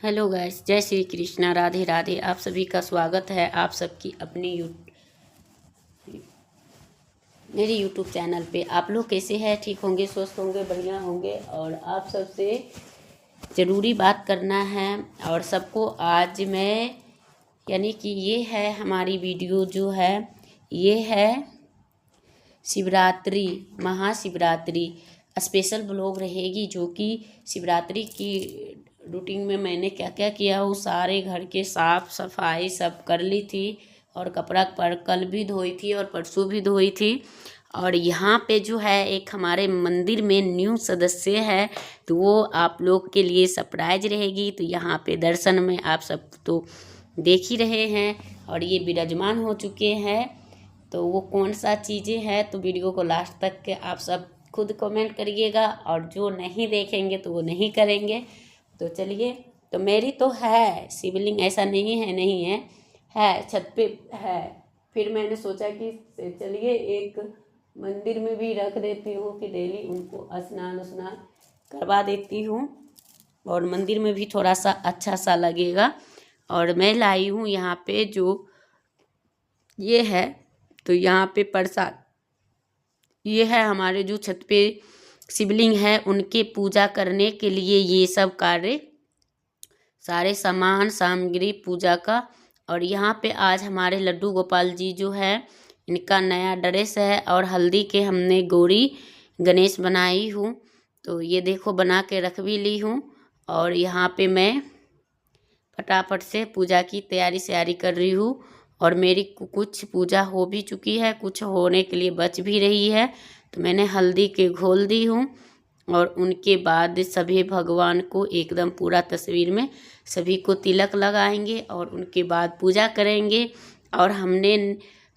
Hello guys, जय श्री कृष्णा, राधे राधे। आप सभी का स्वागत है आप सबकी अपनी मेरी यूट्यूब चैनल पे। आप लोग कैसे हैं? ठीक होंगे, स्वस्थ होंगे, बढ़िया होंगे। और आप सबसे ज़रूरी बात करना है और सबको आज मैं यानी कि ये है हमारी वीडियो जो है, ये है शिवरात्रि, महाशिवरात्रि स्पेशल ब्लॉग रहेगी, जो कि शिवरात्रि की रूटीन में मैंने क्या क्या किया वो सारे घर के साफ सफाई सब कर ली थी। और कपड़ा पर कल भी धोई थी और परसों भी धोई थी। और यहाँ पे जो है एक हमारे मंदिर में न्यू सदस्य है, तो वो आप लोग के लिए सरप्राइज रहेगी। तो यहाँ पे दर्शन में आप सब तो देख ही रहे हैं और ये विराजमान हो चुके हैं। तो वो कौन सा चीज़ें हैं, तो वीडियो को लास्ट तक के आप सब खुद कमेंट करिएगा, और जो नहीं देखेंगे तो वो नहीं करेंगे। तो चलिए, तो मेरी तो है शिवलिंग, ऐसा नहीं है छत पे है। फिर मैंने सोचा कि चलिए एक मंदिर में भी रख देती हूँ कि डेली उनको स्नान उस्नान करवा देती हूँ, और मंदिर में भी थोड़ा सा अच्छा सा लगेगा। और मैं लाई हूँ यहाँ पे जो ये है, तो यहाँ पे प्रसाद ये है हमारे जो छत पे शिवलिंग है उनके पूजा करने के लिए ये सब कार्य, सारे सामान सामग्री पूजा का। और यहाँ पे आज हमारे लड्डू गोपाल जी जो है, इनका नया ड्रेस है और हल्दी के हमने गौरी गणेश बनाई हूँ। तो ये देखो बना के रख भी ली हूँ। और यहाँ पे मैं फटाफट से पूजा की तैयारी श्यारी कर रही हूँ। और मेरी कुछ पूजा हो भी चुकी है, कुछ होने के लिए बच भी रही है। तो मैंने हल्दी के घोल दी हूँ और उनके बाद सभी भगवान को एकदम पूरा तस्वीर में सभी को तिलक लगाएंगे और उनके बाद पूजा करेंगे। और हमने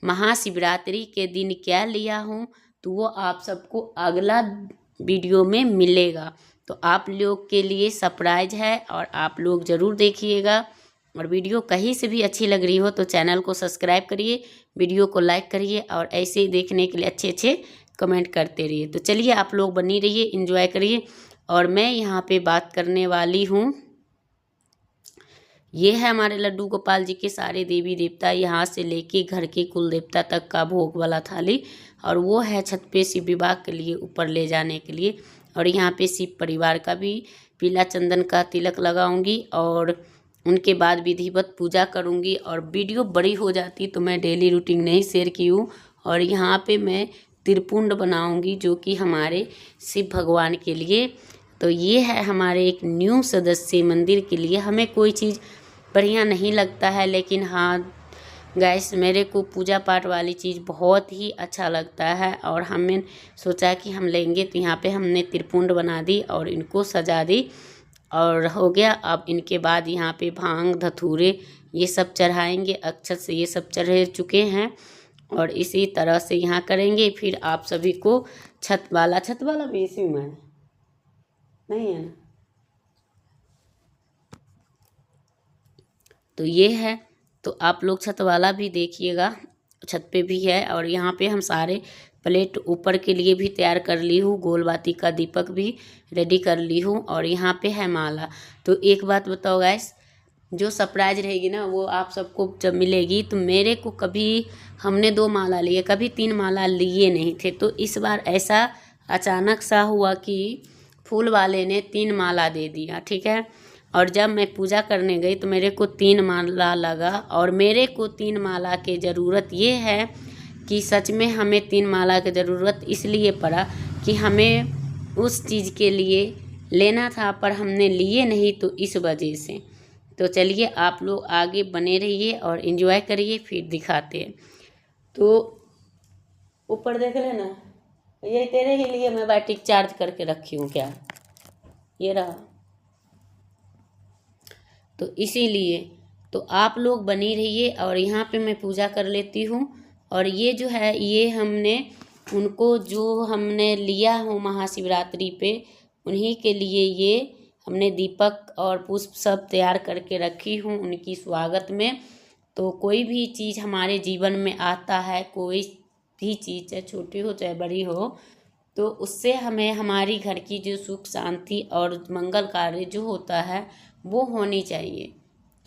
महाशिवरात्रि के दिन क्या लिया हूँ तो वो आप सबको अगला वीडियो में मिलेगा। तो आप लोग के लिए सरप्राइज है और आप लोग ज़रूर देखिएगा। और वीडियो कहीं से भी अच्छी लग रही हो तो चैनल को सब्सक्राइब करिए, वीडियो को लाइक करिए और ऐसे ही देखने के लिए अच्छे अच्छे कमेंट करते रहिए। तो चलिए आप लोग बनी रहिए, एंजॉय करिए। और मैं यहाँ पे बात करने वाली हूँ, ये है हमारे लड्डू गोपाल जी के सारे देवी देवता, यहाँ से लेके घर के कुल देवता तक का भोग वाला थाली। और वो है छत पे शिव विवाह के लिए ऊपर ले जाने के लिए। और यहाँ पे शिव परिवार का भी पीला चंदन का तिलक लगाऊंगी और उनके बाद विधिवत पूजा करूंगी। और वीडियो बड़ी हो जाती तो मैं डेली रूटीन नहीं शेयर की हूँ। और यहाँ पे मैं त्रिपुंड बनाऊंगी जो कि हमारे शिव भगवान के लिए। तो ये है हमारे एक न्यू सदस्य मंदिर के लिए। हमें कोई चीज़ बढ़िया नहीं लगता है, लेकिन हाँ गैस मेरे को पूजा पाठ वाली चीज़ बहुत ही अच्छा लगता है। और हमने सोचा कि हम लेंगे, तो यहाँ पे हमने त्रिपुंड बना दी और इनको सजा दी और हो गया। अब इनके बाद यहाँ पे भांग धतूरे ये सब चढ़ाएंगे, अक्षत से ये सब चढ़ चुके हैं। और इसी तरह से यहाँ करेंगे। फिर आप सभी को छत वाला भी इसी में नहीं है ना, तो ये है। तो आप लोग छत वाला भी देखिएगा, छत पे भी है। और यहाँ पे हम सारे प्लेट ऊपर के लिए भी तैयार कर ली हूँ, गोलबाती का दीपक भी रेडी कर ली हूँ। और यहाँ पे है माला। तो एक बात बताओ गैस, जो सरप्राइज रहेगी ना वो आप सबको जब मिलेगी, तो मेरे को कभी हमने 2 माला लिए, कभी 3 माला लिए नहीं थे। तो इस बार ऐसा अचानक सा हुआ कि फूल वाले ने 3 माला दे दिया, ठीक है। और जब मैं पूजा करने गई तो मेरे को 3 माला लगा। और मेरे को 3 माला की ज़रूरत ये है कि सच में हमें 3 माला की ज़रूरत इसलिए पड़ा कि हमें उस चीज़ के लिए लेना था, पर हमने लिए नहीं, तो इस वजह से। तो चलिए आप लोग आगे बने रहिए और एंजॉय करिए, फिर दिखाते हैं। तो ऊपर देख लेना, ये तेरे ही लिए मैं बैटरी चार्ज करके रखी हूँ क्या, ये रहा। तो इसीलिए तो आप लोग बनी रहिए। और यहाँ पे मैं पूजा कर लेती हूँ। और ये जो है ये हमने उनको जो हमने लिया हो महाशिवरात्रि पे, उन्हीं के लिए ये हमने दीपक और पुष्प सब तैयार करके रखी हूँ उनकी स्वागत में। तो कोई भी चीज़ हमारे जीवन में आता है, कोई भी चीज़ चाहे छोटी हो चाहे बड़ी हो, तो उससे हमें हमारी घर की जो सुख शांति और मंगल कार्य जो होता है वो होनी चाहिए,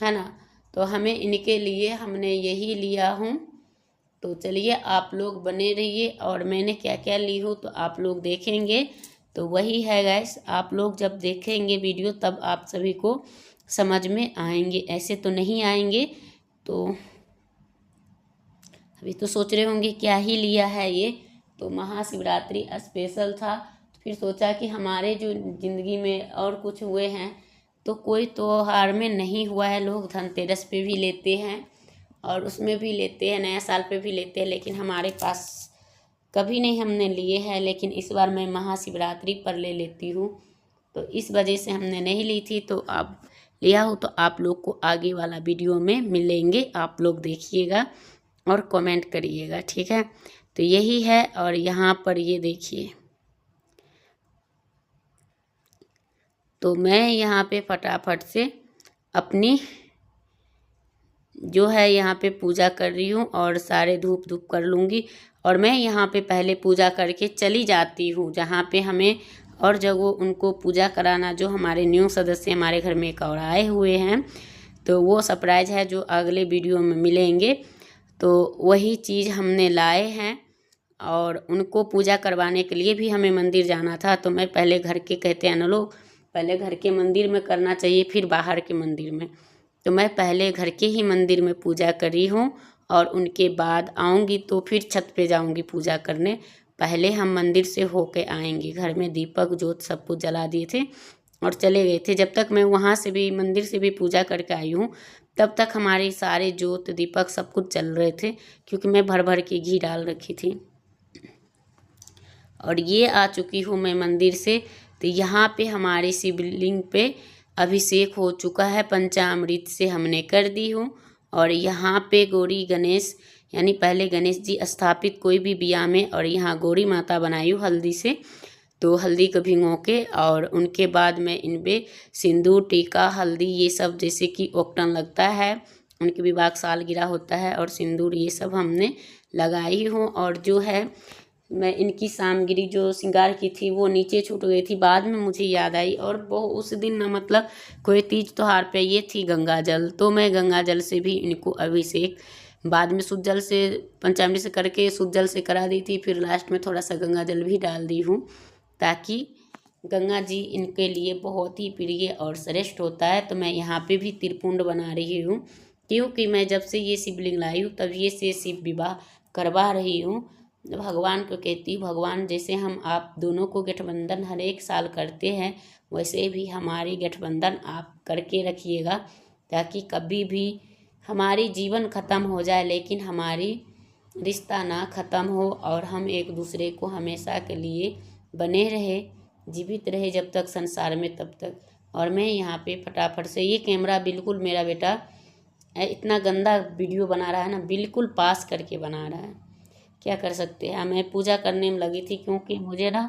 है ना। तो हमें इनके लिए हमने यही लिया हूँ। तो चलिए आप लोग बने रहिए, और मैंने क्या क्या ली हूँ तो आप लोग देखेंगे। तो वही है गैस, आप लोग जब देखेंगे वीडियो तब आप सभी को समझ में आएंगे, ऐसे तो नहीं आएंगे। तो अभी तो सोच रहे होंगे क्या ही लिया है ये, तो महाशिवरात्रि स्पेशल था। फिर सोचा कि हमारे जो ज़िंदगी में और कुछ हुए हैं तो कोई त्योहार में नहीं हुआ है। लोग धनतेरस पे भी लेते हैं और उसमें भी लेते हैं, नया साल पे भी लेते हैं, लेकिन हमारे पास कभी नहीं हमने लिए हैं। लेकिन इस बार मैं महाशिवरात्रि पर ले लेती हूँ, तो इस वजह से हमने नहीं ली थी। तो अब लिया हो तो आप लोग को आगे वाला वीडियो में मिलेंगे, आप लोग देखिएगा और कमेंट करिएगा, ठीक है। तो यही है, और यहाँ पर ये देखिए, तो मैं यहाँ पे फटाफट से अपनी जो है यहाँ पे पूजा कर रही हूँ और सारे धूप धूप कर लूँगी। और मैं यहाँ पे पहले पूजा करके चली जाती हूँ जहाँ पे हमें और जगह उनको पूजा कराना, जो हमारे न्यू सदस्य हमारे घर में एक और आए हुए हैं। तो वो सरप्राइज़ है जो अगले वीडियो में मिलेंगे। तो वही चीज़ हमने लाए हैं, और उनको पूजा करवाने के लिए भी हमें मंदिर जाना था। तो मैं पहले घर के, कहते हैं ना लोग, पहले घर के मंदिर में करना चाहिए फिर बाहर के मंदिर में। तो मैं पहले घर के ही मंदिर में पूजा करी हूँ, और उनके बाद आऊँगी तो फिर छत पे जाऊँगी पूजा करने। पहले हम मंदिर से होके आएंगे। घर में दीपक जोत सब कुछ जला दिए थे और चले गए थे। जब तक मैं वहाँ से भी, मंदिर से भी पूजा करके आई हूँ, तब तक हमारे सारे जोत दीपक सब कुछ चल रहे थे, क्योंकि मैं भर भर के घी डाल रखी थी। और ये आ चुकी हूँ मैं मंदिर से। तो यहाँ पे हमारे शिवलिंग पे अभिषेक हो चुका है, पंचामृत से हमने कर दी हूँ। और यहाँ पे गौरी गणेश, यानी पहले गणेश जी स्थापित कोई भी बिया में, और यहाँ गौरी माता बनाई हूँ हल्दी से। तो हल्दी को भिगो के, और उनके बाद में इन पे सिंदूर, टीका, हल्दी, ये सब जैसे कि ओक्टन लगता है, उनके विवाह सालगिरह होता है, और सिंदूर ये सब हमने लगाई हूँ। और जो है मैं इनकी सामग्री जो श्रृंगार की थी वो नीचे छूट गई थी, बाद में मुझे याद आई। और वो उस दिन ना, मतलब कोई तीज त्योहार पे ये थी गंगा जल, तो मैं गंगा जल से भी इनको अभिषेक बाद में शुद्ध जल से, पंचामृत से करके शुद्ध जल से करा दी थी। फिर लास्ट में थोड़ा सा गंगा जल भी डाल दी हूँ, ताकि गंगा जी इनके लिए बहुत ही प्रिय और श्रेष्ठ होता है। तो मैं यहाँ पे भी त्रिपुंड बना रही हूँ, क्योंकि मैं जब से ये शिवलिंग लाई हूँ तभी से शिव विवाह करवा रही हूँ। भगवान को कहती हूँ, भगवान जैसे हम आप दोनों को गठबंधन हर एक साल करते हैं, वैसे भी हमारी गठबंधन आप करके रखिएगा, ताकि कभी भी हमारी जीवन ख़त्म हो जाए लेकिन हमारी रिश्ता ना ख़त्म हो, और हम एक दूसरे को हमेशा के लिए बने रहे, जीवित रहे जब तक संसार में, तब तक। और मैं यहाँ पे फटाफट से, ये कैमरा बिल्कुल मेरा बेटा इतना गंदा वीडियो बना रहा है ना, बिल्कुल पास करके बना रहा है, क्या कर सकते हैं। मैं पूजा करने में लगी थी, क्योंकि मुझे ना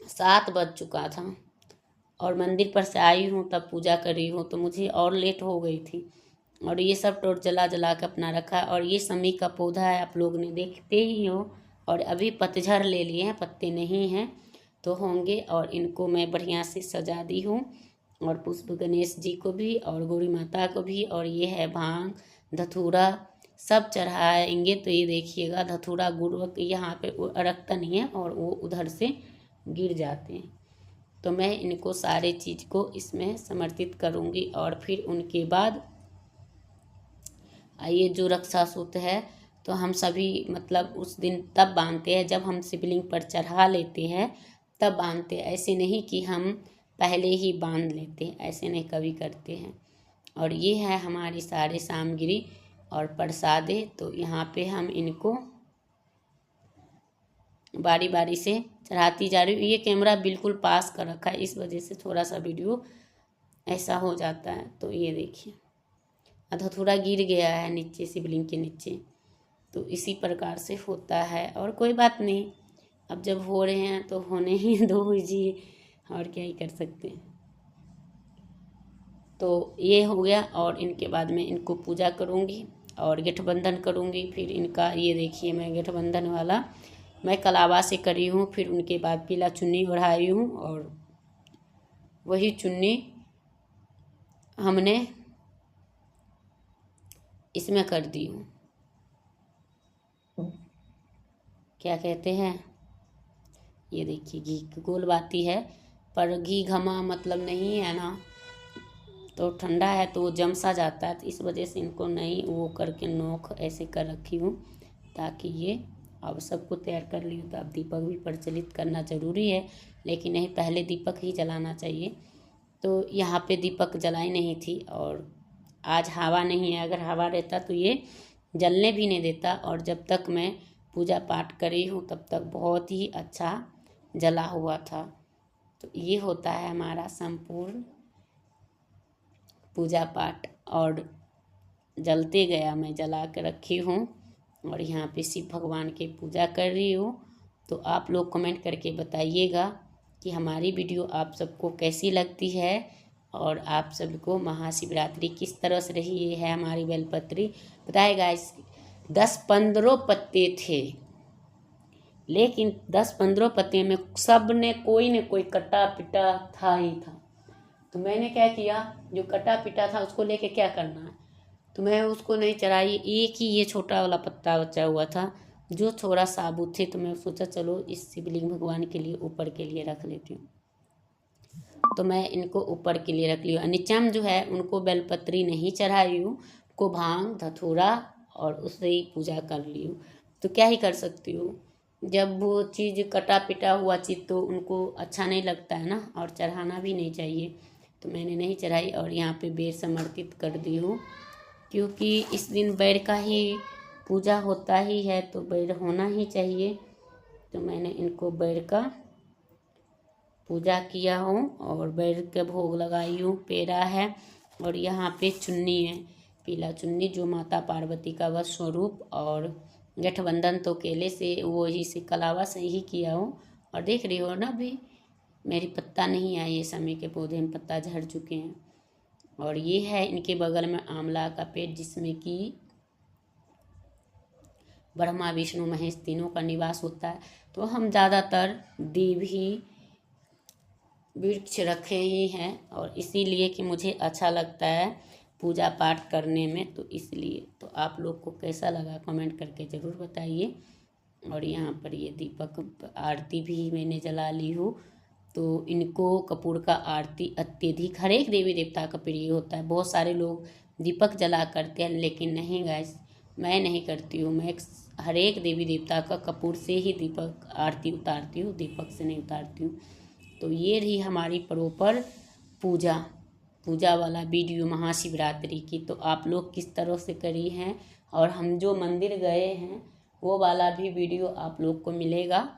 7 बज चुका था, और मंदिर पर से आई हूँ तब पूजा कर रही हूँ, तो मुझे और लेट हो गई थी। और ये सब टोट जला जला के अपना रखा है। और ये समी का पौधा है, आप लोग ने देखते ही हो, और अभी पतझड़ ले लिए हैं, पत्ते नहीं हैं, तो होंगे। और इनको मैं बढ़िया से सजा दी हूँ, और पुष्प गणेश जी को भी और गौरी माता को भी। और ये है भांग, धतूरा सब चढ़ाएंगे। तो ये देखिएगा, धतूरा गुड़ यहाँ पे अड़कता नहीं है, और वो उधर से गिर जाते हैं। तो मैं इनको सारे चीज़ को इसमें समर्पित करूँगी। और फिर उनके बाद ये जो रक्षा सूत्र है, तो हम सभी मतलब उस दिन तब बांधते हैं जब हम शिवलिंग पर चढ़ा लेते हैं, तब बांधते हैं। ऐसे नहीं कि हम पहले ही बांध लेते हैं, ऐसे नहीं कभी करते हैं। और ये है हमारी सारे सामग्री और प्रसादे। तो यहाँ पे हम इनको बारी बारी से चढ़ाती जा रही हूँ। ये कैमरा बिल्कुल पास कर रखा है, इस वजह से थोड़ा सा वीडियो ऐसा हो जाता है। तो ये देखिए, धतूरा गिर गया है नीचे, शिवलिंग के नीचे। तो इसी प्रकार से होता है, और कोई बात नहीं, अब जब हो रहे हैं तो होने ही दो जी, और क्या ही कर सकते हैं। तो ये हो गया, और इनके बाद में इनको पूजा करूँगी और गठबंधन करूँगी। फिर इनका ये देखिए, मैं गठबंधन वाला मैं कलावा से करी हूँ। फिर उनके बाद पीला चुन्नी ओढ़ाई हूँ, और वही चुन्नी हमने इसमें कर दी हूँ, क्या कहते हैं, ये देखिए घी की गोल बाती है, पर घी घमा मतलब नहीं है ना, तो ठंडा है तो वो जम सा जाता है, तो इस वजह से इनको नहीं वो करके नोक ऐसे कर रखी हूँ ताकि ये, अब सबको तैयार कर ली हूँ। तो अब दीपक भी प्रज्वलित करना ज़रूरी है, लेकिन नहीं, पहले दीपक ही जलाना चाहिए। तो यहाँ पे दीपक जलाई नहीं थी, और आज हवा नहीं है, अगर हवा रहता तो ये जलने भी नहीं देता, और जब तक मैं पूजा पाठ करी हूँ तब तक बहुत ही अच्छा जला हुआ था। तो ये होता है हमारा संपूर्ण पूजा पाठ, और जलते गया, मैं जला के रखी हूँ, और यहाँ पे शिव भगवान की पूजा कर रही हूँ। तो आप लोग कमेंट करके बताइएगा कि हमारी वीडियो आप सबको कैसी लगती है, और आप सबको महाशिवरात्रि किस तरह से रही। ये है हमारी बेलपत्री, बताएगा इस 10-15 पत्ते थे, लेकिन 10-15 पत्ते में सब ने कोई न कोई कटा पिटा था ही था। तो मैंने क्या किया, जो कटा पिटा था उसको लेके क्या करना है, तो मैं उसको नहीं चढ़ाई। एक ही ये छोटा वाला पत्ता बचा हुआ था जो थोड़ा साबुत थे, तो मैं सोचा चलो इस शिवलिंग भगवान के लिए ऊपर के लिए रख लेती हूँ। तो मैं इनको ऊपर के लिए रख ली हूँ। नीचम जो है उनको बेलपत्री नहीं चढ़ाई हूँ, को भांग धतूरा और उससे ही पूजा कर ली हूँ। तो क्या ही कर सकती हूँ, जब वो चीज़ कटा पिटा हुआ चीज़ तो उनको अच्छा नहीं लगता है ना, और चढ़ाना भी नहीं चाहिए। तो मैंने नहीं चढ़ाई, और यहाँ पे बेर समर्पित कर दी हूँ, क्योंकि इस दिन बैर का ही पूजा होता ही है, तो बैर होना ही चाहिए। तो मैंने इनको बैर का पूजा किया हूँ, और बैर के भोग लगाई हूँ। पेड़ा है, और यहाँ पे चुन्नी है, पीला चुन्नी, जो माता पार्वती का वह स्वरूप, और गठबंधन तो केले से वो ही से कलावा से ही किया हूँ। और देख रही हो ना, अभी मेरी पत्ता नहीं आई है, समय के पौधे में पत्ता झड़ चुके हैं। और ये है इनके बगल में आंवला का पेड़, जिसमें कि ब्रह्मा विष्णु महेश तीनों का निवास होता है। तो हम ज़्यादातर देव ही वृक्ष रखे ही हैं, और इसीलिए कि मुझे अच्छा लगता है पूजा पाठ करने में, तो इसलिए। तो आप लोग को कैसा लगा कमेंट करके ज़रूर बताइए। और यहाँ पर ये दीपक आरती भी मैंने जला ली हूँ। तो इनको कपूर का आरती अत्यधिक हर एक देवी देवता का प्रिय होता है। बहुत सारे लोग दीपक जला करते हैं, लेकिन नहीं गाइस, मैं नहीं करती हूँ। मैं हर एक देवी देवता का कपूर से ही दीपक आरती उतारती हूँ, दीपक से नहीं उतारती हूँ। तो ये रही हमारी प्रॉपर पूजा वाला वीडियो महाशिवरात्रि की। तो आप लोग किस तरह से करी हैं, और हम जो मंदिर गए हैं वो वाला भी वीडियो आप लोग को मिलेगा।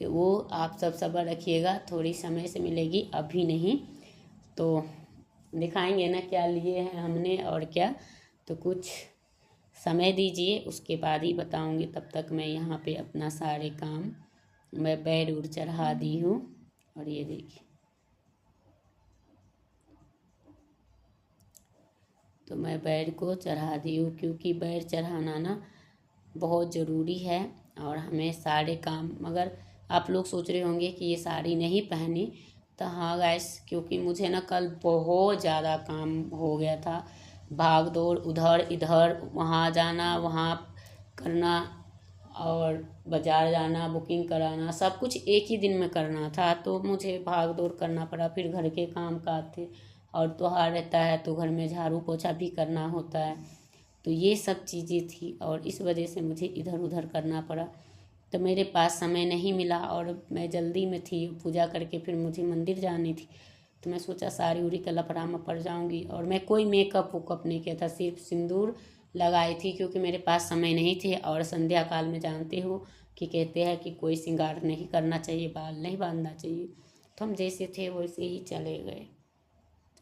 तो वो आप सब सब्र रखिएगा, थोड़ी समय से मिलेगी, अभी नहीं। तो दिखाएंगे ना क्या लिए हैं हमने और क्या, तो कुछ समय दीजिए, उसके बाद ही बताऊंगी। तब तक मैं यहाँ पे अपना सारे काम, मैं बैर उड़ चढ़ा दी हूँ। और ये देखिए, तो मैं बैर को चढ़ा दी हूँ, क्योंकि बैर चढ़ाना ना बहुत ज़रूरी है। और हमें सारे काम, मगर आप लोग सोच रहे होंगे कि ये साड़ी नहीं पहनी, तो हाँ गाइस, क्योंकि मुझे ना कल बहुत ज़्यादा काम हो गया था, भाग दौड़, उधर इधर, वहाँ जाना वहाँ करना, और बाज़ार जाना, बुकिंग कराना, सब कुछ एक ही दिन में करना था। तो मुझे भाग दौड़ करना पड़ा, फिर घर के काम काज थे, और त्योहार रहता है तो घर में झाड़ू पोछा भी करना होता है। तो ये सब चीज़ें थी, और इस वजह से मुझे इधर उधर करना पड़ा। तो मेरे पास समय नहीं मिला, और मैं जल्दी में थी, पूजा करके फिर मुझे मंदिर जानी थी। तो मैं सोचा साड़ी उड़ी का लफड़ा में पड़ जाऊंगी, और मैं कोई मेकअप वुकअप नहीं किया था, सिर्फ सिंदूर लगाई थी, क्योंकि मेरे पास समय नहीं थे। और संध्या काल में जानते हो कि कहते हैं कि कोई श्रृंगार नहीं करना चाहिए, बाल नहीं बांधना चाहिए। तो हम जैसे थे वैसे ही चले गए।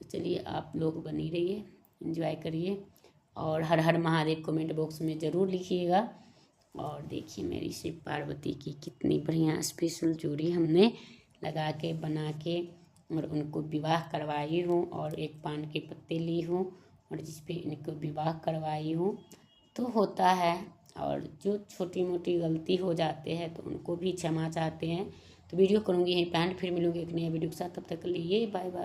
तो चलिए, आप लोग बनी रहिए, एंजॉय करिए, और हर हर महादेव कमेंट बॉक्स में ज़रूर लिखिएगा। और देखिए मेरी शिव पार्वती की कितनी बढ़िया स्पेशल जोड़ी हमने लगा के बना के, और उनको विवाह करवाई हूँ, और एक पान के पत्ते ली हूँ, और जिस पे इनको विवाह करवाई हूँ। तो होता है, और जो छोटी मोटी गलती हो जाते हैं तो उनको भी क्षमा चाहते हैं। तो वीडियो करूँगी यहीं पे एंड, फिर मिलूँगी एक नया वीडियो के साथ, तब तक के लिए बाय बाय।